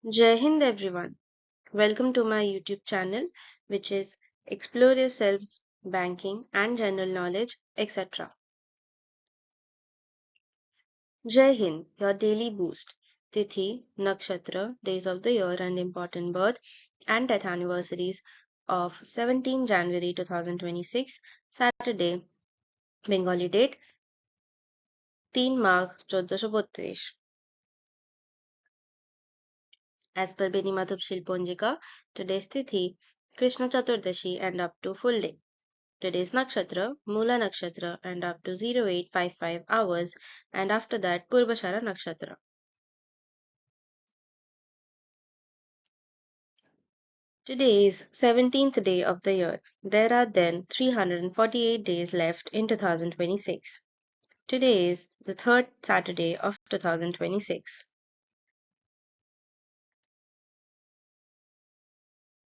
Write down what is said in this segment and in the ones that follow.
Jai Hind everyone. Welcome to my YouTube channel, which is Explore Yourselves, Banking and General Knowledge, etc. Jai Hind, your daily boost. Tithi, Nakshatra, days of the year and important birth and death anniversaries of 17 January 2026, Saturday, Bengali date 3 March 1432. As per Beni Shil Ponjika, today's Tithi, Krishna Chaturdashi and up to full day. Today's nakshatra, Mula Nakshatra, and up to 0855 hours, and after that, Purvashara Nakshatra. Today is 17th day of the year. There are then 348 days left in 2026. Today is the third Saturday of 2026.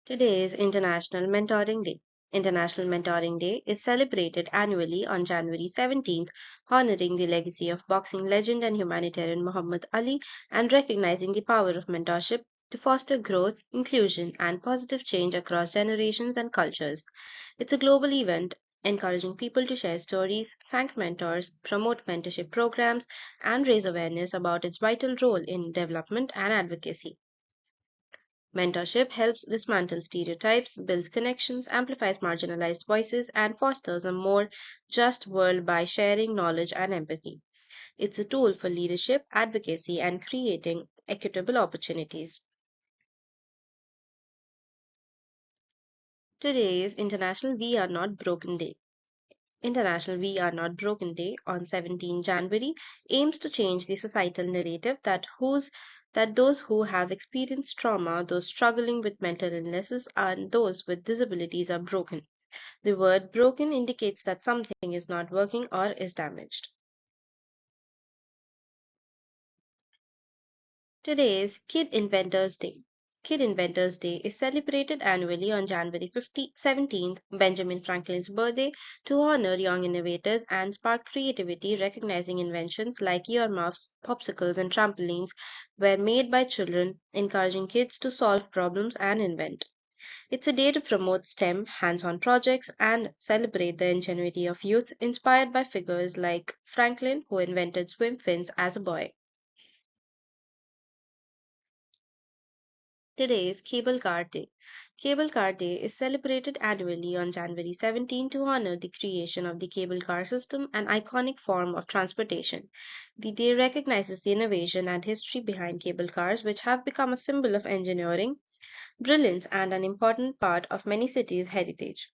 Today is International Mentoring Day. International Mentoring Day is celebrated annually on January 17th, honoring the legacy of boxing legend and humanitarian Muhammad Ali and recognizing the power of mentorship to foster growth, inclusion, and positive change across generations and cultures. It's a global event encouraging people to share stories, thank mentors, promote mentorship programs, and raise awareness about its vital role in development and advocacy. Mentorship helps dismantle stereotypes, builds connections, amplifies marginalized voices, and fosters a more just world by sharing knowledge and empathy. It's a tool for leadership, advocacy, and creating equitable opportunities. Today is International We Are Not Broken Day. International We Are Not Broken Day on 17 January aims to change the societal narrative that those who have experienced trauma, those struggling with mental illnesses, and those with disabilities are broken. The word broken indicates that something is not working or is damaged. Today is Kid Inventors Day. Kid Inventors Day is celebrated annually on January 17th, Benjamin Franklin's birthday, to honor young innovators and spark creativity, recognizing inventions like earmuffs, popsicles, and trampolines were made by children, encouraging kids to solve problems and invent. It's a day to promote STEM, hands on projects, and celebrate the ingenuity of youth inspired by figures like Franklin, who invented swim fins as a boy. Today is Cable Car Day. Cable Car Day is celebrated annually on January 17 to honor the creation of the cable car system, an iconic form of transportation. The day recognizes the innovation and history behind cable cars, which have become a symbol of engineering, brilliance, and an important part of many cities' heritage.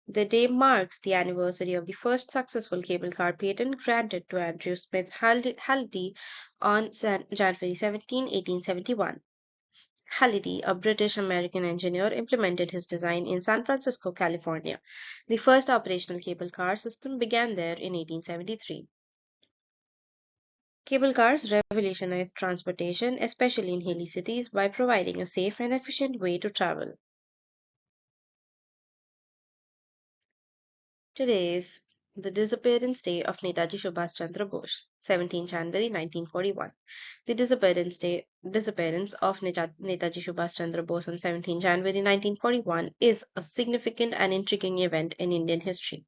The day marks the anniversary of the first successful cable car patent granted to Andrew Smith Halliday on January 17, 1871. Halliday, a British American engineer, implemented his design in San Francisco, California. The first operational cable car system began there in 1873. Cable cars revolutionized transportation, especially in hilly cities, by providing a safe and efficient way to travel. Today is the disappearance day of Netaji Subhash Chandra Bose, 17 January 1941. The disappearance of Netaji Subhash Chandra Bose on 17 January 1941 is a significant and intriguing event in Indian history.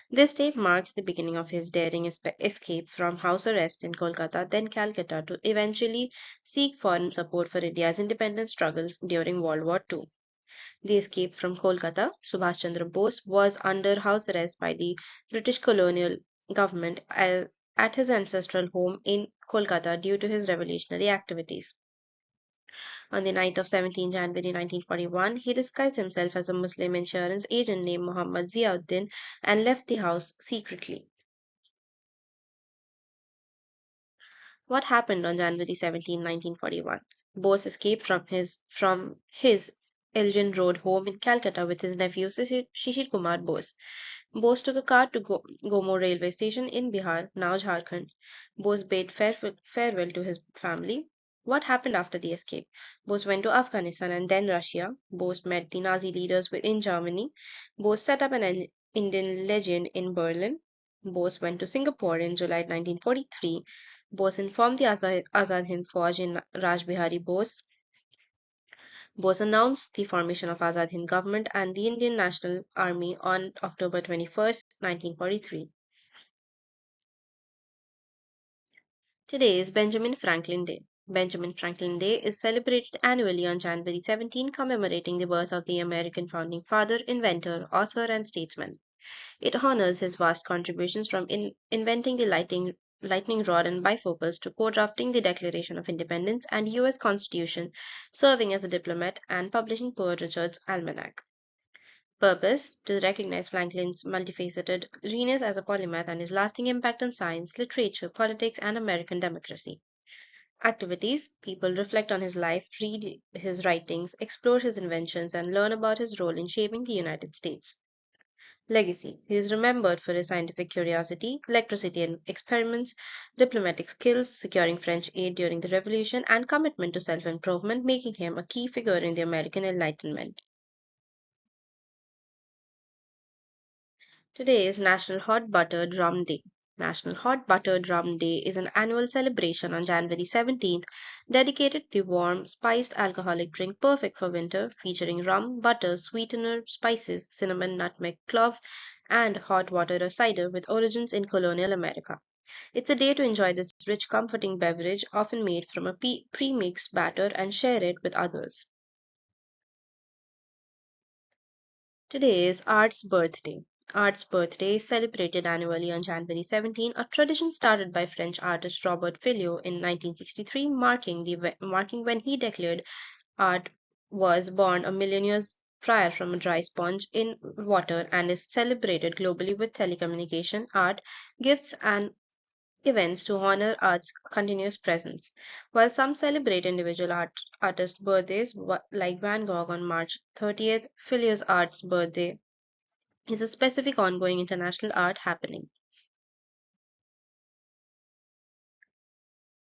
This day marks the beginning of his daring escape from house arrest in Kolkata, then Calcutta, to eventually seek foreign support for India's independence struggle during World War II. The escape from Kolkata, Subhash Chandra Bose was under house arrest by the British colonial government at his ancestral home in Kolkata due to his revolutionary activities. On the night of 17 January 1941, he disguised himself as a Muslim insurance agent named Muhammad Ziauddin and left the house secretly. What happened on January 17, 1941? Bose escaped from his Elgin Road home in Calcutta with his nephew Shishir Kumar Bose. Bose took a car to Gomo railway station in Bihar, now Jharkhand. Bose bade farewell to his family. What happened after the escape? Bose went to Afghanistan and then Russia. Bose met the Nazi leaders in Germany. Bose set up an Indian Legion in Berlin. Bose went to Singapore in July 1943. Bose informed the Azad Hind Fauj in Raj Bihari Bose Bose announced the formation of Azad Hind government and the Indian National Army on October 21st, 1943. Today is Benjamin Franklin Day. Benjamin Franklin Day is celebrated annually on January 17, commemorating the birth of the American founding father, inventor, author, and statesman. It honors his vast contributions from inventing the lightning rod and bifocals to co-drafting the Declaration of Independence and U.S. Constitution, serving as a diplomat, and publishing Poor Richard's Almanac. Purpose: to recognize Franklin's multifaceted genius as a polymath and his lasting impact on science, literature, politics, and American democracy. Activities: people reflect on his life, read his writings, explore his inventions, and learn about his role in shaping the United States. Legacy: he is remembered for his scientific curiosity, electricity and experiments, diplomatic skills, securing French aid during the Revolution, and commitment to self improvement, making him a key figure in the American Enlightenment. Today is National Hot Buttered Rum Day. National Hot Buttered Rum Day is an annual celebration on January 17th dedicated to the warm, spiced alcoholic drink perfect for winter, featuring rum, butter, sweetener, spices, cinnamon, nutmeg, clove, and hot water or cider with origins in colonial America. It's a day to enjoy this rich, comforting beverage, often made from a pre-mixed batter, and share it with others. Today is Art's birthday. Art's birthday is celebrated annually on January 17, a tradition started by French artist Robert Filliot in 1963, marking when he declared art was born a million years prior from a dry sponge in water and is celebrated globally with telecommunication, art, gifts, and events to honor art's continuous presence. While some celebrate individual artists' birthdays, like Van Gogh on March 30th, Filliers' art's birthday is a specific ongoing international art happening.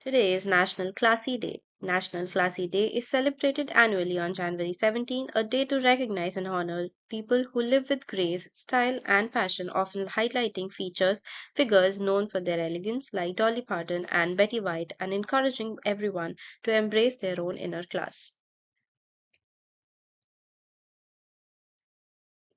Today is National Classy Day. National Classy Day is celebrated annually on January 17, a day to recognize and honor people who live with grace, style, and passion, often highlighting figures known for their elegance like Dolly Parton and Betty White, and encouraging everyone to embrace their own inner class.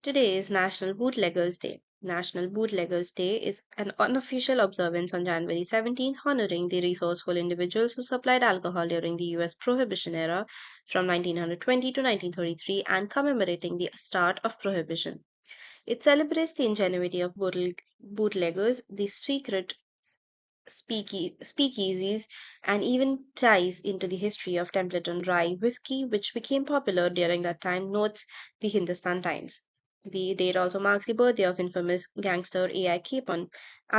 Today is National Bootleggers Day. National Bootleggers Day is an unofficial observance on January 17th honoring the resourceful individuals who supplied alcohol during the US Prohibition era from 1920 to 1933 and commemorating the start of Prohibition. It celebrates the ingenuity of bootleggers, the secret speakeasies, and even ties into the history of Templeton rye whiskey, which became popular during that time, notes the Hindustan Times. The date also marks the birthday of infamous gangster Al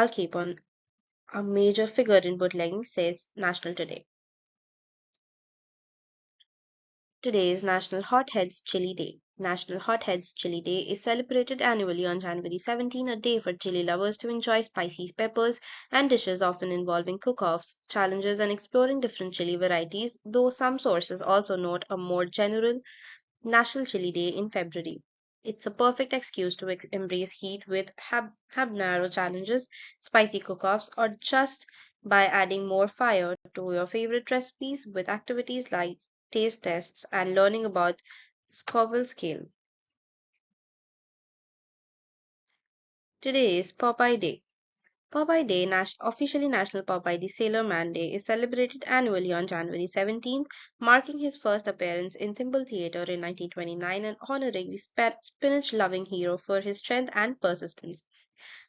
Capone, a major figure in bootlegging, says National Today. Today is National Hotheads Chili Day. National Hotheads Chili Day is celebrated annually on January 17, a day for chili lovers to enjoy spicy peppers and dishes often involving cook-offs, challenges, and exploring different chili varieties, though some sources also note a more general National Chili Day in February. It's a perfect excuse to embrace heat with habanero challenges, spicy cook-offs, or just by adding more fire to your favorite recipes with activities like taste tests and learning about Scoville scale. Today is Popeye Day. Popeye Day, officially National Popeye the Sailor Man Day, is celebrated annually on January 17th, marking his first appearance in Thimble Theatre in 1929 and honoring the spinach loving hero for his strength and persistence.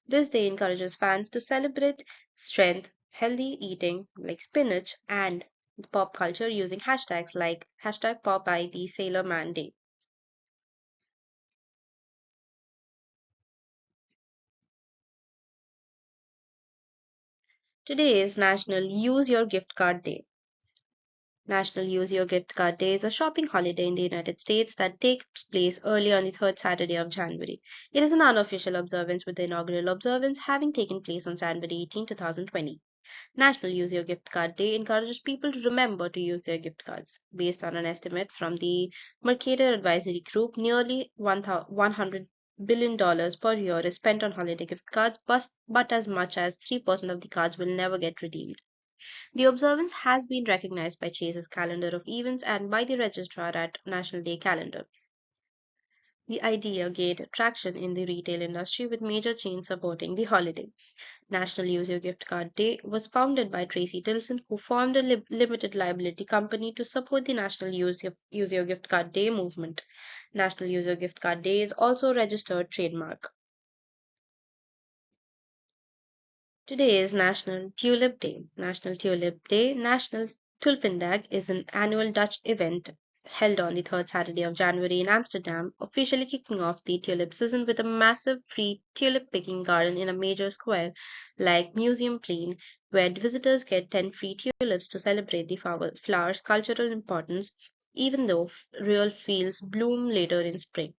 This day encourages fans to celebrate strength, healthy eating like spinach, and pop culture using hashtags like hashtag Popeye the Sailor Man Day. Today is National Use Your Gift Card Day. National Use Your Gift Card Day is a shopping holiday in the United States that takes place early on the third Saturday of January. It is an unofficial observance, with the inaugural observance having taken place on January 18, 2020. National Use Your Gift Card Day encourages people to remember to use their gift cards. Based on an estimate from the Mercator Advisory Group, nearly $100 billion per year is spent on holiday gift cards, but as much as 3% of the cards will never get redeemed. The observance has been recognized by Chase's calendar of events and by the registrar at National Day Calendar. The idea gained traction in the retail industry with major chains supporting the holiday. National Use Your Gift Card Day was founded by Tracy Tilson, who formed a limited liability company to support the National Use Your Gift Card Day movement. National Use Your Gift Card Day is also a registered trademark. Today is National Tulip Day. National Tulpendag is an annual Dutch event held on the third Saturday of January in Amsterdam, officially kicking off the tulip season with a massive free tulip picking garden in a major square like Museum Plain, where visitors get 10 free tulips to celebrate the flower's cultural importance, even though real fields bloom later in spring.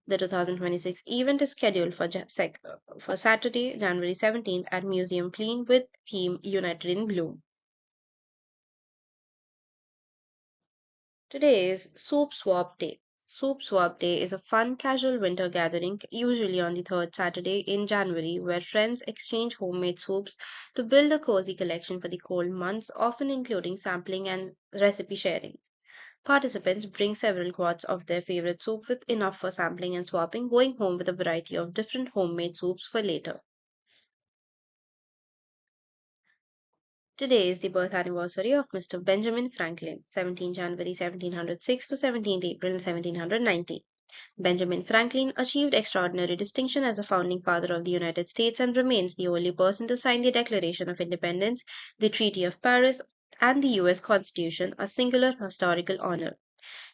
The 2026 event is scheduled for Saturday, January 17th at Museum Plain with theme United in Bloom. Today is Soup Swap Day. Soup Swap Day is a fun, casual winter gathering, usually on the third Saturday in January, where friends exchange homemade soups to build a cozy collection for the cold months, often including sampling and recipe sharing. Participants bring several quarts of their favorite soup with enough for sampling and swapping, going home with a variety of different homemade soups for later. Today is the birth anniversary of Mr. Benjamin Franklin, 17 January 1706 to 17 April 1790. Benjamin Franklin achieved extraordinary distinction as a founding father of the United States and remains the only person to sign the Declaration of Independence, the Treaty of Paris, and the U.S. Constitution, a singular historical honor.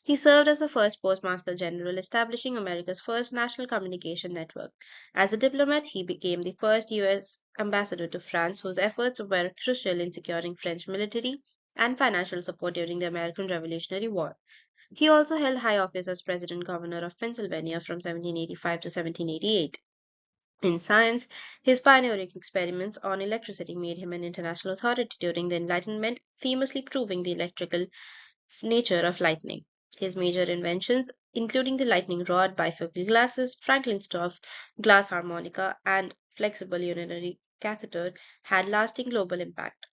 He served as the first Postmaster General, establishing America's first national communication network. As a diplomat, he became the first U.S. ambassador to France, whose efforts were crucial in securing French military and financial support during the American Revolutionary War. He also held high office as President Governor of Pennsylvania from 1785 to 1788. In science, his pioneering experiments on electricity made him an international authority during the Enlightenment, famously proving the electrical nature of lightning. His major inventions, including the lightning rod, bifocal glasses, Franklin-Stoph glass harmonica, and flexible urinary catheter, had lasting global impact.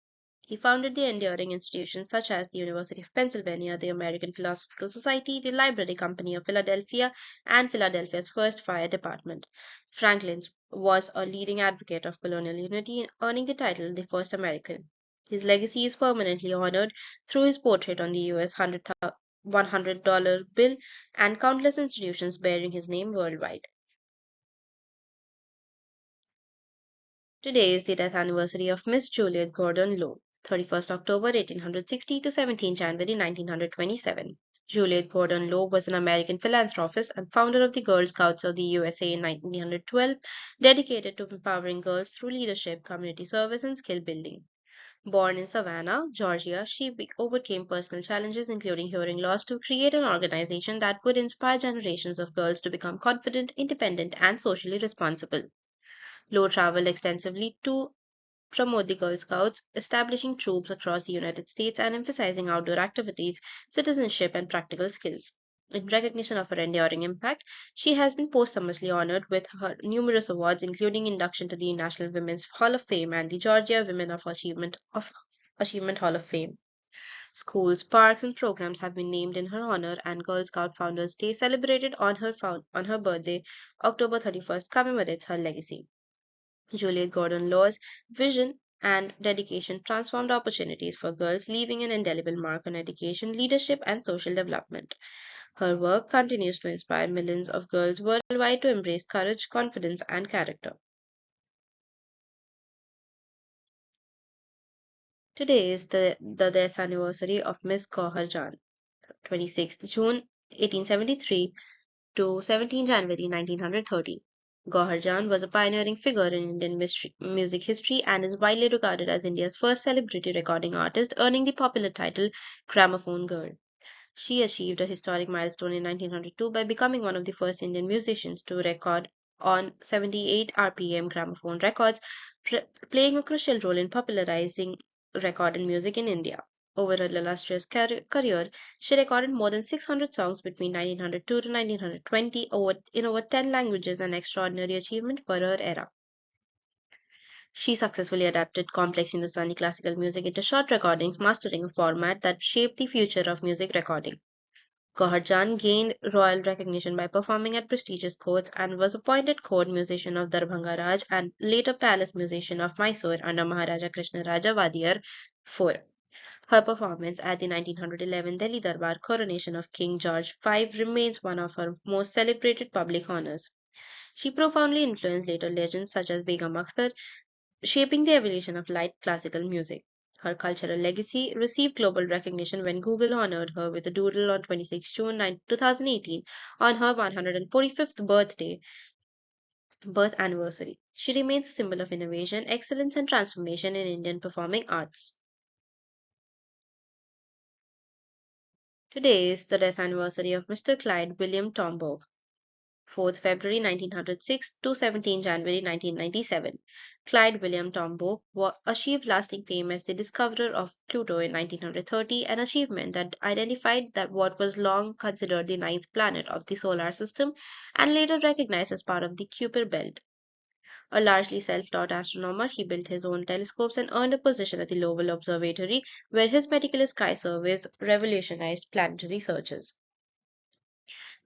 He founded the enduring institutions such as the University of Pennsylvania, the American Philosophical Society, the Library Company of Philadelphia, and Philadelphia's first fire department. Franklin was a leading advocate of colonial unity, earning the title the first American. His legacy is permanently honored through his portrait on the US $100 bill and countless institutions bearing his name worldwide. Today is the death anniversary of Miss Juliet Gordon Low, 31st October 1860 to 17 January 1927. Juliet Gordon Low was an American philanthropist and founder of the Girl Scouts of the USA in 1912, dedicated to empowering girls through leadership, community service, and skill building. Born in Savannah, Georgia, she overcame personal challenges, including hearing loss, to create an organization that would inspire generations of girls to become confident, independent, and socially responsible. Low traveled extensively to promote the Girl Scouts, establishing troops across the United States and emphasizing outdoor activities, citizenship, and practical skills. In recognition of her enduring impact, she has been posthumously honored with her numerous awards, including induction to the National Women's Hall of Fame and the Georgia Women of Achievement Hall of Fame. Schools, parks, and programs have been named in her honor, and Girl Scout Founders Day, celebrated on her birthday, October 31st, commemorates her legacy. Juliet Gordon Law's vision and dedication transformed opportunities for girls, leaving an indelible mark on education, leadership, and social development. Her work continues to inspire millions of girls worldwide to embrace courage, confidence, and character. Today is the death anniversary of Miss Kauhar Jan, 26th June 1873 to 17 January 1930. Gauhar Jan was a pioneering figure in Indian music history and is widely regarded as India's first celebrity recording artist, earning the popular title Gramophone Girl. She achieved a historic milestone in 1902 by becoming one of the first Indian musicians to record on 78 RPM gramophone records, playing a crucial role in popularizing recorded music in India. Over her illustrious career, she recorded more than 600 songs between 1902 to 1920 in over 10 languages, an extraordinary achievement for her era. She successfully adapted complex Hindustani classical music into short recordings, mastering a format that shaped the future of music recording. Kaharjan gained royal recognition by performing at prestigious courts and was appointed court musician of Darbhanga Raj and later palace musician of Mysore under Maharaja Krishna Raja Wadiyar IV. Her performance at the 1911 Delhi Darbar coronation of King George V remains one of her most celebrated public honors. She profoundly influenced later legends such as Begum Akhtar, shaping the evolution of light classical music. Her cultural legacy received global recognition when Google honored her with a doodle on 26 June 2018 on her 145th birth anniversary. She remains a symbol of innovation, excellence, and transformation in Indian performing arts. Today is the death anniversary of Mr. Clyde William Tombaugh. 4th February 1906 to 17 January 1997. Clyde William Tombaugh achieved lasting fame as the discoverer of Pluto in 1930, an achievement that identified that what was long considered the ninth planet of the solar system and later recognized as part of the Kuiper belt. A largely self-taught astronomer, he built his own telescopes and earned a position at the Lowell Observatory, where his meticulous sky surveys revolutionized planetary searches.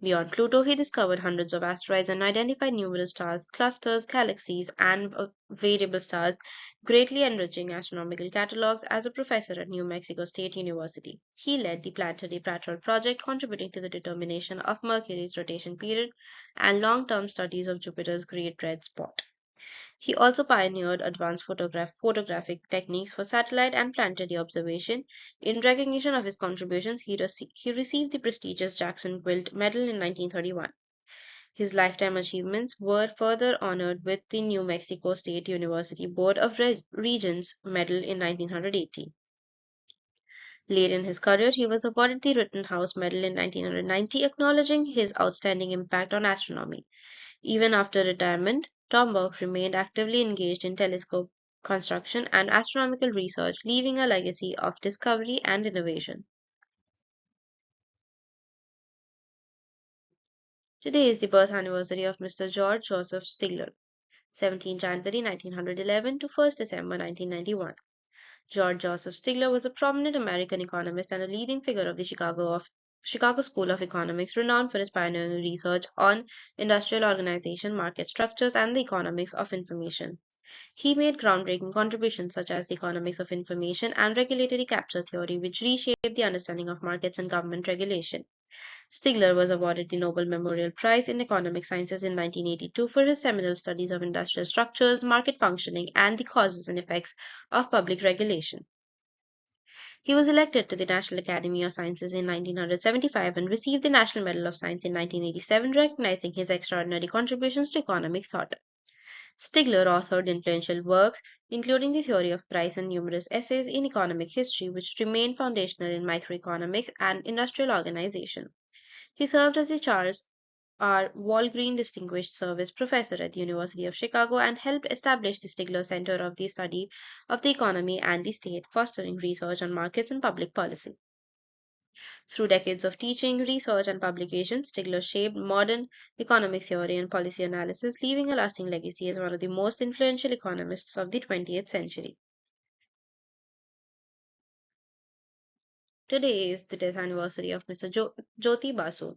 Beyond Pluto, he discovered hundreds of asteroids and identified numerous stars, clusters, galaxies, and variable stars, greatly enriching astronomical catalogs as a professor at New Mexico State University. He led the Planetary Patrol project, contributing to the determination of Mercury's rotation period and long term studies of Jupiter's Great Red Spot. He also pioneered advanced photographic techniques for satellite and planetary observation. In recognition of his contributions, he received the prestigious Jackson Wilt Medal in 1931. His lifetime achievements were further honored with the New Mexico State University Board of Regents Medal in 1980. Late in his career, he was awarded the Rittenhouse Medal in 1990, acknowledging his outstanding impact on astronomy. Even after retirement, Tombaugh remained actively engaged in telescope construction and astronomical research, leaving a legacy of discovery and innovation. Today is the birth anniversary of Mr. George Joseph Stigler, 17 January 1911 to 1st December 1991. George Joseph Stigler was a prominent American economist and a leading figure of the Chicago School of Economics, renowned for his pioneering research on industrial organization, market structures, and the economics of information. He made groundbreaking contributions such as the economics of information and regulatory capture theory, which reshaped the understanding of markets and government regulation. Stigler was awarded the Nobel Memorial Prize in Economic Sciences in 1982 for his seminal studies of industrial structures, market functioning, and the causes and effects of public regulation. He was elected to the National Academy of Sciences in 1975 and received the National Medal of Science in 1987, recognizing his extraordinary contributions to economic thought. Stigler authored influential works, including the theory of price and numerous essays in economic history, which remain foundational in microeconomics and industrial organization. He served as the Charles R. Walgreen Distinguished Service Professor at the University of Chicago and helped establish the Stigler Center of the Study of the Economy and the State, fostering research on markets and public policy. Through decades of teaching, research, and publication, Stigler shaped modern economic theory and policy analysis, leaving a lasting legacy as one of the most influential economists of the 20th century. Today is the death anniversary of Mr. Jyoti Basu,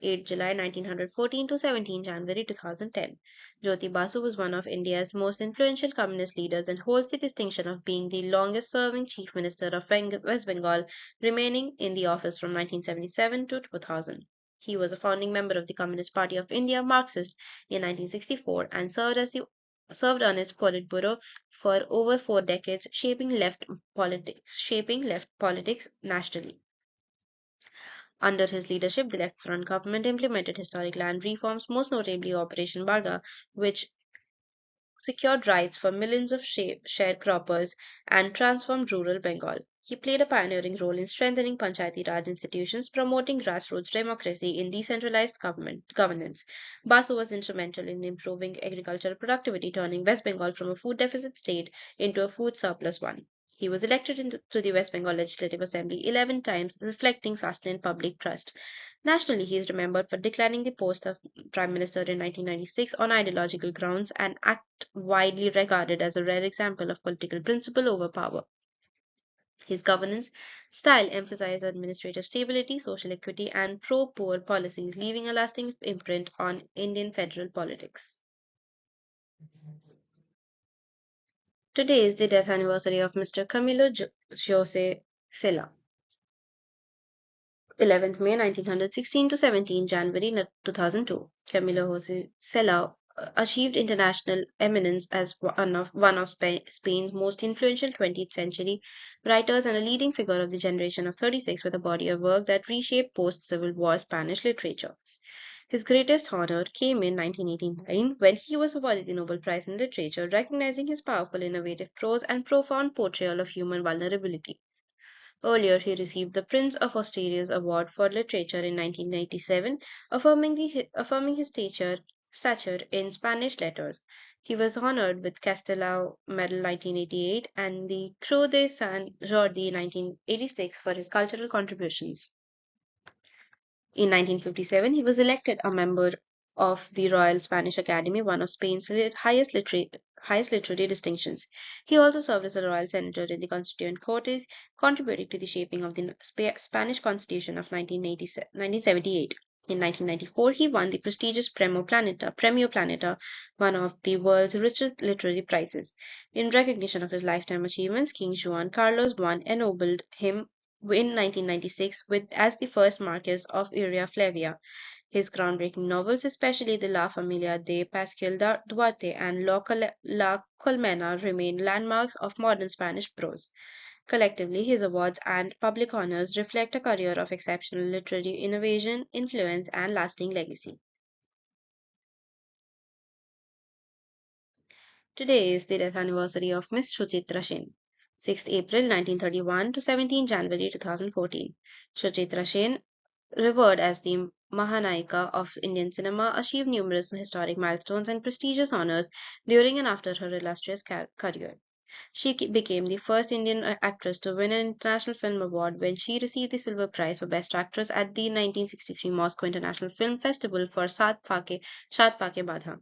8 July 1914 to 17 January 2010. Jyoti Basu was one of India's most influential communist leaders and holds the distinction of being the longest serving Chief Minister of West Bengal, remaining in the office from 1977 to 2000. He was a founding member of the Communist Party of India, Marxist, in 1964 and served on its Politburo for over 4 decades, shaping left politics nationally. Under his leadership, the Left Front government implemented historic land reforms, most notably Operation Barga, which secured rights for millions of sharecroppers and transformed rural Bengal. He played a pioneering role in strengthening Panchayati Raj institutions, promoting grassroots democracy in decentralized governance. Basu was instrumental in improving agricultural productivity, turning West Bengal from a food deficit state into a food surplus one. He was elected to the West Bengal Legislative Assembly 11 times, reflecting sustained public trust. Nationally, he is remembered for declining the post of Prime Minister in 1996 on ideological grounds, an act widely regarded as a rare example of political principle over power. His governance style emphasized administrative stability, social equity, and pro poor policies, leaving a lasting imprint on Indian federal politics. Today is the death anniversary of Mr. Camilo Jose Cela, 11th May 1916 to 17 January 2002. Camilo Jose Cela achieved international eminence as one of Spain's most influential 20th century writers and a leading figure of the generation of 36 with a body of work that reshaped post-Civil War Spanish literature. His greatest honor came in 1989 when he was awarded the Nobel Prize in Literature, recognizing his powerful, innovative prose and profound portrayal of human vulnerability. Earlier, he received the Prince of Asturias Award for Literature in 1997, affirming his stature in Spanish letters. He was honored with Castelao Medal 1988 and the Creu de San Jordi 1986 for his cultural contributions. In 1957, he was elected a member of the Royal Spanish Academy, one of Spain's highest literary distinctions. He also served as a royal senator in the Constituent Cortes, contributing to the shaping of the Spanish Constitution of 1978. In 1994, he won the prestigious Premio Planeta, one of the world's richest literary prizes. In recognition of his lifetime achievements, King Juan Carlos I ennobled him in 1996 with as the first Marquess of Iria Flavia. His groundbreaking novels, especially the La Familia de Pascual Duarte and La Colmena, remain landmarks of modern Spanish prose. Collectively, his awards and public honors reflect a career of exceptional literary innovation, influence, and lasting legacy. Today is the death anniversary of Miss Suchitra Sen, 6th April 1931 to 17 January 2014. Suchitra Sen, revered as the Mahanayika of Indian cinema, achieved numerous historic milestones and prestigious honors during and after her illustrious career. She became the first Indian actress to win an International Film Award when she received the Silver Prize for Best Actress at the 1963 Moscow International Film Festival for Shat Pake Badha.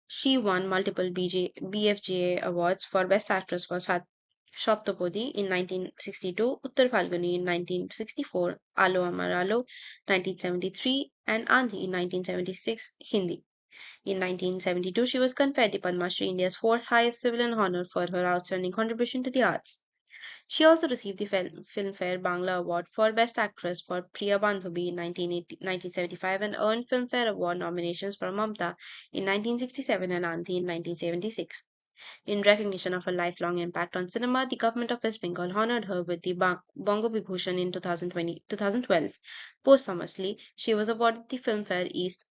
She won multiple BFGA awards for Best Actress for Shoptopodi in 1962, Uttar Falguni in 1964, Alo Amar Alo 1973, and Andhi in 1976, Hindi. In 1972, she was conferred the Padma Shri, India's fourth highest civilian honor for her outstanding contribution to the arts. She also received the Filmfare Bangla Award for Best Actress for Priya Bandhubi in 1975 and earned Filmfare Award nominations for Mamta in 1967 and Anthi in 1976. In recognition of her lifelong impact on cinema, the government of West Bengal honored her with the Bongo Vibhushan in 2012. Posthumously, she was awarded the Filmfare East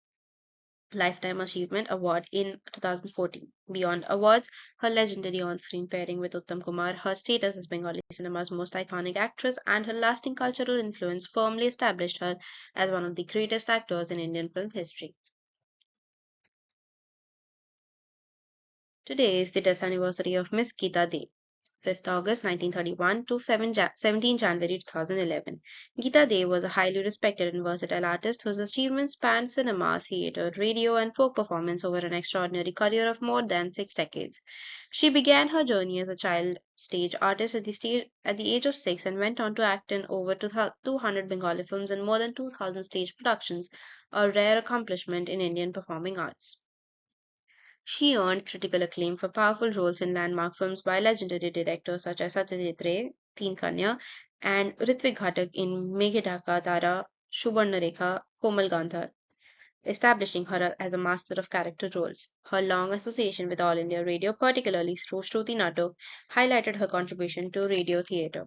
Lifetime Achievement Award in 2014. Beyond awards, her legendary on-screen pairing with Uttam Kumar, her status as Bengali cinema's most iconic actress, and her lasting cultural influence firmly established her as one of the greatest actors in Indian film history. Today is the death anniversary of Miss Geeta De, 5th August 1931 to 17 January 2011. Geeta De was a highly respected and versatile artist whose achievements spanned cinema, theatre, radio, and folk performance over an extraordinary career of more than 6 decades. She began her journey as a child stage artist at the age of 6 and went on to act in over 200 Bengali films and more than 2,000 stage productions, a rare accomplishment in Indian performing arts. She earned critical acclaim for powerful roles in landmark films by legendary directors such as Satyajit Ray, Teen Kanya, and Ritvik Ghatak in Meghe Tara, Shubharnarekha, Komal Gandhar, establishing her as a master of character roles. Her long association with All India Radio, particularly through Shruti Natok, highlighted her contribution to radio theatre.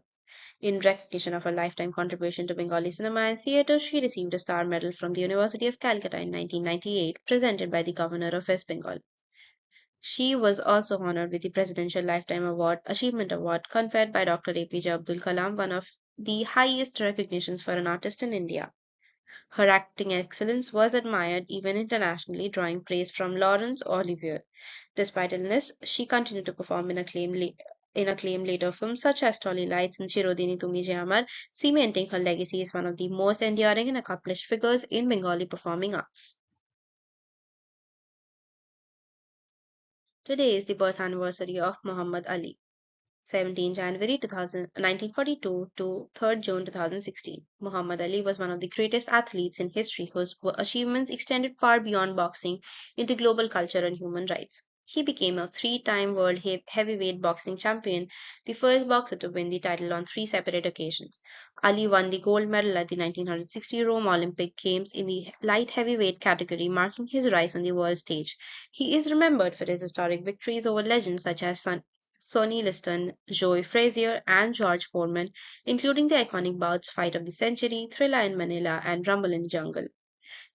In recognition of her lifetime contribution to Bengali cinema and theatre, she received a Star Medal from the University of Calcutta in 1998, presented by the Governor of West Bengal. She was also honored with the Presidential Lifetime Achievement Award conferred by Dr. APJ Abdul Kalam, one of the highest recognitions for an artist in India. Her acting excellence was admired even internationally, drawing praise from Laurence Olivier. Despite illness, she continued to perform in in acclaimed later films such as Starry Lights and Chirodini Tumi Je Amar, cementing her legacy as one of the most enduring and accomplished figures in Bengali performing arts. Today is the birth anniversary of Muhammad Ali. 17 January 1942 to 3rd June 2016. Muhammad Ali was one of the greatest athletes in history whose achievements extended far beyond boxing into global culture and human rights. He became a three-time world heavyweight boxing champion, the first boxer to win the title on three separate occasions. Ali won the gold medal at the 1960 Rome Olympic Games in the light heavyweight category, marking his rise on the world stage. He is remembered for his historic victories over legends such as Sonny Liston, Joe Frazier, and George Foreman, including the iconic bouts Fight of the Century, Thriller in Manila, and Rumble in the Jungle.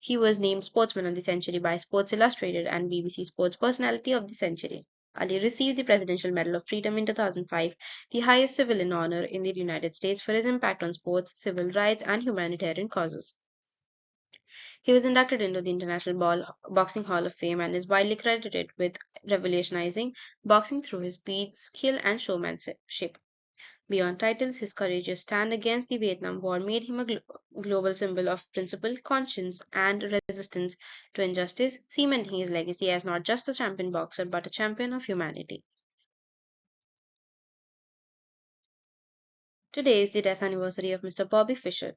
He was named Sportsman of the Century by Sports Illustrated and BBC Sports Personality of the Century. Ali received the Presidential Medal of Freedom in 2005, the highest civilian honor in the United States, for his impact on sports, civil rights, and humanitarian causes. He was inducted into the International Boxing Hall of Fame and is widely credited with revolutionizing boxing through his speed, skill, and showmanship. Beyond titles, his courageous stand against the Vietnam War made him a global symbol of principle, conscience, and resistance to injustice, cementing his legacy as not just a champion boxer but a champion of humanity. Today is the death anniversary of Mr. Bobby Fischer,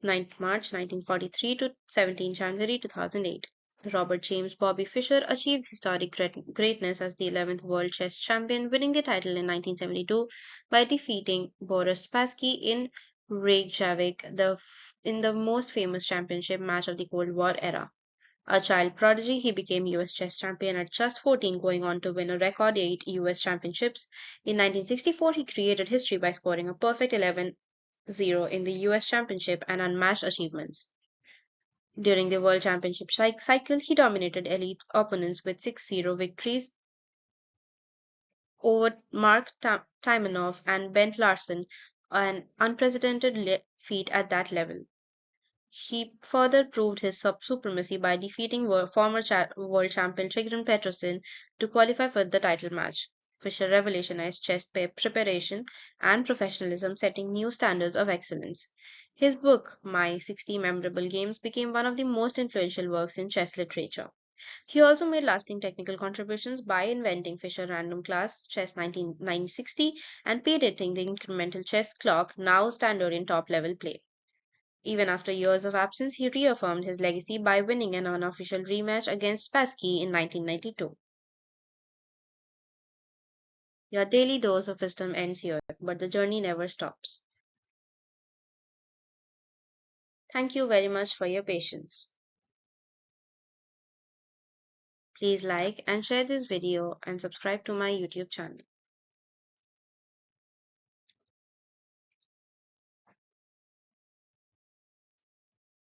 9th March 1943 to 17 January 2008. Robert James Bobby Fischer achieved historic greatness as the 11th world chess champion, winning the title in 1972 by defeating Boris Spassky in Reykjavik in the most famous championship match of the Cold War era. A child prodigy, he became US chess champion at just 14, going on to win a record 8 US championships. In 1964, he created history by scoring a perfect 11-0 in the US championship, and unmatched achievements. During the World Championship cycle, he dominated elite opponents with 6-0 victories over Mark Taimanov and Bent Larsen, an unprecedented feat at that level. He further proved his supremacy by defeating former world champion Tigran Petrosin to qualify for the title match. Fischer revolutionized chess preparation and professionalism, setting new standards of excellence. His book, My 60 Memorable Games, became one of the most influential works in chess literature. He also made lasting technical contributions by inventing Fischer Random Class Chess 1960 and patenting the incremental chess clock, now standard in top level play. Even after years of absence, he reaffirmed his legacy by winning an unofficial rematch against Spassky in 1992. Your daily dose of wisdom ends here, but the journey never stops. Thank you very much for your patience. Please like and share this video and subscribe to my YouTube channel.